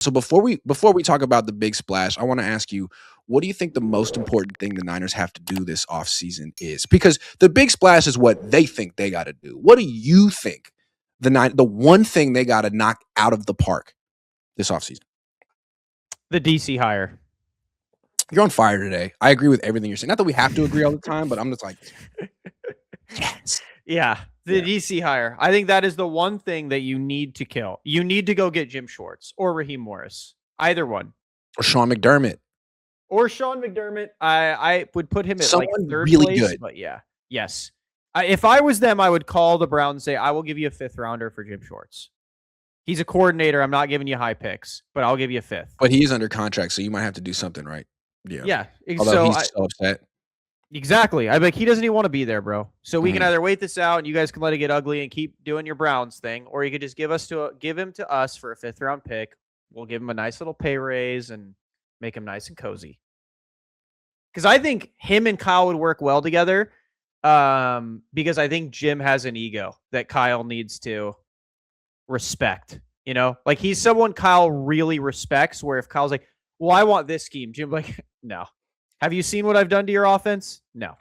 So before we talk about the big splash, I want to ask you, what do you think the most important thing the Niners have to do this offseason is? Because the big splash is what they think they got to do. What do you think the one thing they got to knock out of the park this offseason? The DC hire. You're on fire today. I agree with everything you're saying. Not that we have to agree all the time, but I'm just like, yes. Yeah, the DC hire. I think that is the one thing that you need to kill. You need to go get Jim Schwartz or Raheem Morris. Either one. Or Sean McDermott. I would put him at Someone like third really place, good. but yeah. Yes. If I was them, I would call the Browns and say, I will give you a 5th rounder for Jim Schwartz. He's a coordinator. I'm not giving you high picks, but I'll give you a 5th. But he's under contract, so you might have to do something, right? Yeah. Although he's so upset. Exactly. I'm like, he doesn't even want to be there, bro. So we can either wait this out and you guys can let it get ugly and keep doing your Browns thing, or you could just give him to us for a 5th round pick. We'll give him a nice little pay raise and make him nice and cozy. Because I think him and Kyle would work well together. Because I think Jim has an ego that Kyle needs to respect. You know, like he's someone Kyle really respects. Where if Kyle's like, "Well, I want this scheme," Jim's like, "No." Have you seen what I've done to your offense? No.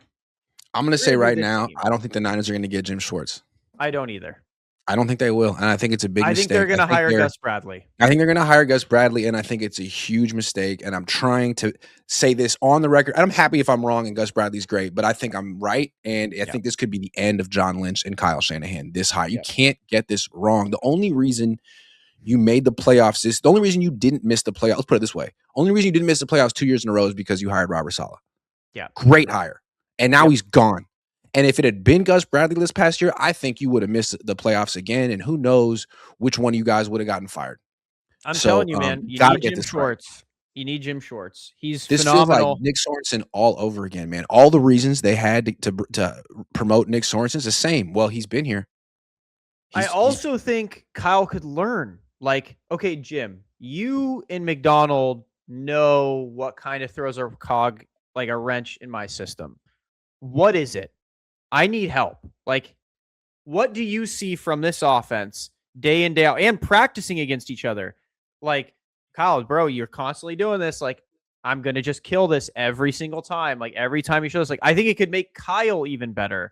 I'm going to say right now, I don't think the Niners are going to get Jim Schwartz. I don't either. I don't think they will, and I think it's a big mistake. I think they're going to hire Gus Bradley. I think they're going to hire Gus Bradley, and I think it's a huge mistake, and I'm trying to say this on the record. And I'm happy if I'm wrong and Gus Bradley's great, but I think I'm right, and I think this could be the end of John Lynch and Kyle Shanahan this high. You can't get this wrong. The only reason you made the playoffs the only reason you didn't miss the playoffs, let's put it this way, only reason you didn't miss the playoffs 2 years in a row is because you hired Robert Saleh. Yeah. Great hire. And now he's gone. And if it had been Gus Bradley this past year, I think you would have missed the playoffs again. And who knows which one of you guys would have gotten fired. I'm telling you, man, you need Jim Schwartz. You need Jim Schwartz. He's phenomenal. This feels like Nick Sorensen all over again, man. All the reasons they had to promote Nick Sorensen is the same. Well, he's been here. I also think Kyle could learn. Like, okay, Jim, you and McDonald know what kind of throws a cog, like a wrench in my system. What is it? I need help. Like, what do you see from this offense day in, day out, and practicing against each other? Like, Kyle, bro, you're constantly doing this. Like, I'm going to just kill this every single time. Like, every time you show this, like, I think it could make Kyle even better.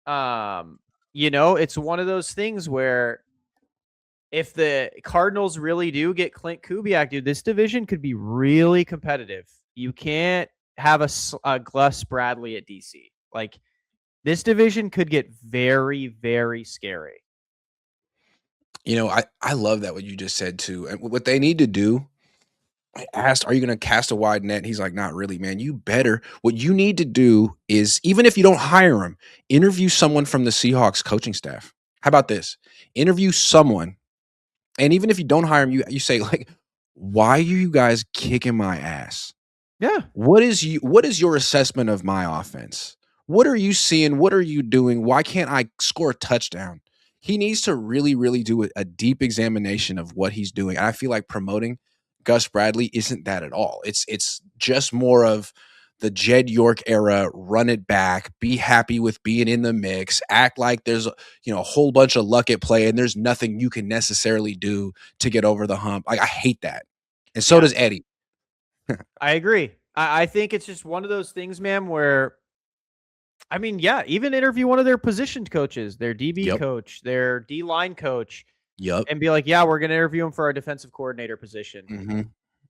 You know, it's one of those things where if the Cardinals really do get Clint Kubiak, dude, this division could be really competitive. You can't have a Gus Bradley at DC. Like, this division could get very, very scary. You know, I love that what you just said too. And what they need to do, I asked, are you going to cast a wide net? He's like, not really, man. You better. What you need to do is, even if you don't hire him, interview someone from the Seahawks coaching staff. How about this? Interview someone. And even if you don't hire him, you say, like, why are you guys kicking my ass? Yeah. What is your assessment of my offense? What are you seeing? What are you doing? Why can't I score a touchdown? He needs to really, really do a deep examination of what he's doing. And I feel like promoting Gus Bradley isn't that at all. It's just more of the Jed York era, run it back, be happy with being in the mix, act like there's a whole bunch of luck at play and there's nothing you can necessarily do to get over the hump. I hate that. And so does Eddie. I agree. I think it's just one of those things, man, where, I mean, even interview one of their position coaches, their DB coach, their D-line coach, and be like, we're going to interview him for our defensive coordinator position. Mm-hmm.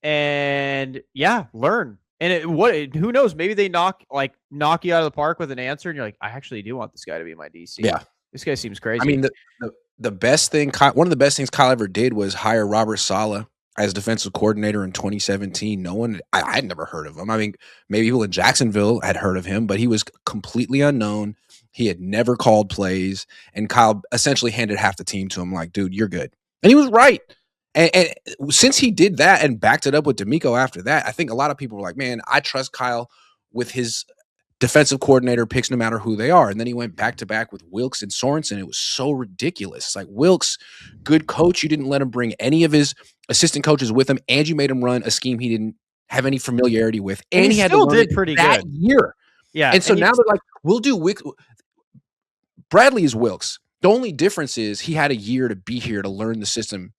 And learn. And who knows? Maybe they knock you out of the park with an answer, and you're like, I actually do want this guy to be my DC. Yeah, this guy seems crazy. I mean, the best thing, one of the best things Kyle ever did was hire Robert Saleh as defensive coordinator in 2017. I had never heard of him. I mean, maybe people in Jacksonville had heard of him, but he was completely unknown. He had never called plays, and Kyle essentially handed half the team to him. Like, dude, you're good, and he was right. And since he did that and backed it up with D'Amico after that, I think a lot of people were like, man, I trust Kyle with his defensive coordinator picks no matter who they are. And then he went back-to-back with Wilks and Sorensen. It was so ridiculous. It's like, Wilks, good coach. You didn't let him bring any of his assistant coaches with him, and you made him run a scheme he didn't have any familiarity with. And he had to learn pretty that good year. Yeah. And so now they're like, we'll do Wilks. Bradley is Wilks. The only difference is he had a year to be here to learn the system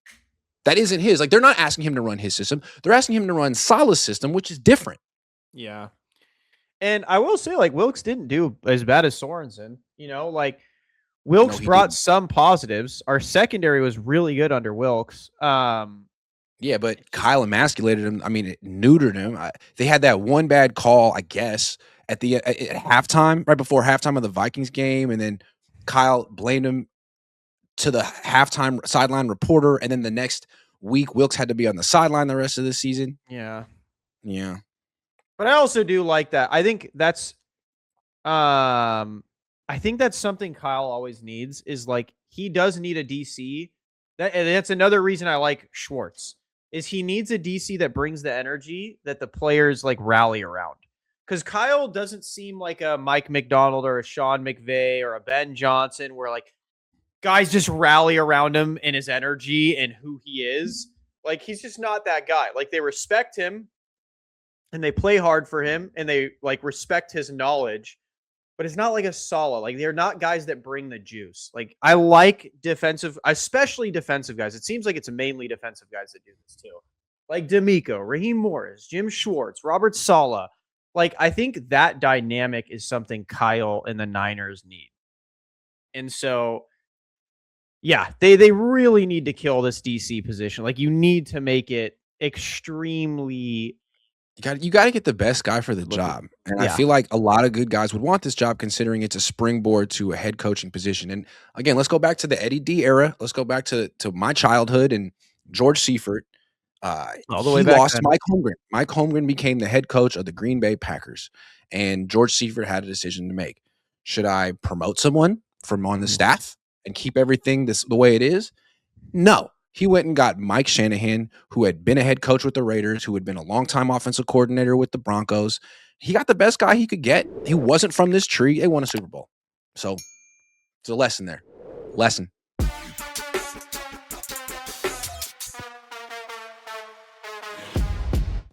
That isn't his. Like, they're not asking him to run his system. They're asking him to run Salah's system, which is different. Yeah. And I will say, like, Wilkes didn't do as bad as Sorensen. You know, like, Wilkes brought some positives. Our secondary was really good under Wilkes. Yeah, but Kyle emasculated him. I mean, it neutered him. They had that one bad call, I guess, at halftime, right before halftime of the Vikings game, and then Kyle blamed him to the halftime sideline reporter, and then the next week, Wilkes had to be on the sideline the rest of the season. Yeah. But I also do like that. I think that's something Kyle always needs is, like, he does need a DC. That's another reason I like Schwartz, is he needs a DC that brings the energy that the players, like, rally around. Because Kyle doesn't seem like a Mike McDonald or a Sean McVay or a Ben Johnson, where, like, guys just rally around him and his energy and who he is. Like, he's just not that guy. Like, they respect him and they play hard for him and they, like, respect his knowledge, but it's not like a Saleh. Like, they're not guys that bring the juice. Like, I like defensive, especially defensive guys. It seems like it's mainly defensive guys that do this too. Like D'Amico, Raheem Morris, Jim Schwartz, Robert Saleh. Like, I think that dynamic is something Kyle and the Niners need. And so, yeah, they really need to kill this DC position. Like, you need to make it extremely. You got to get the best guy for the job. And I feel like a lot of good guys would want this job, considering it's a springboard to a head coaching position. And again, let's go back to the Eddie D era. Let's go back to my childhood and George Seifert. All the way back lost then. Mike Holmgren. Mike Holmgren became the head coach of the Green Bay Packers. And George Seifert had a decision to make. Should I promote someone from on the staff and keep everything the way it is? No. He went and got Mike Shanahan, who had been a head coach with the Raiders, who had been a longtime offensive coordinator with the Broncos. He got the best guy he could get. He wasn't from this tree. They won a Super Bowl. So it's a lesson there. Lesson.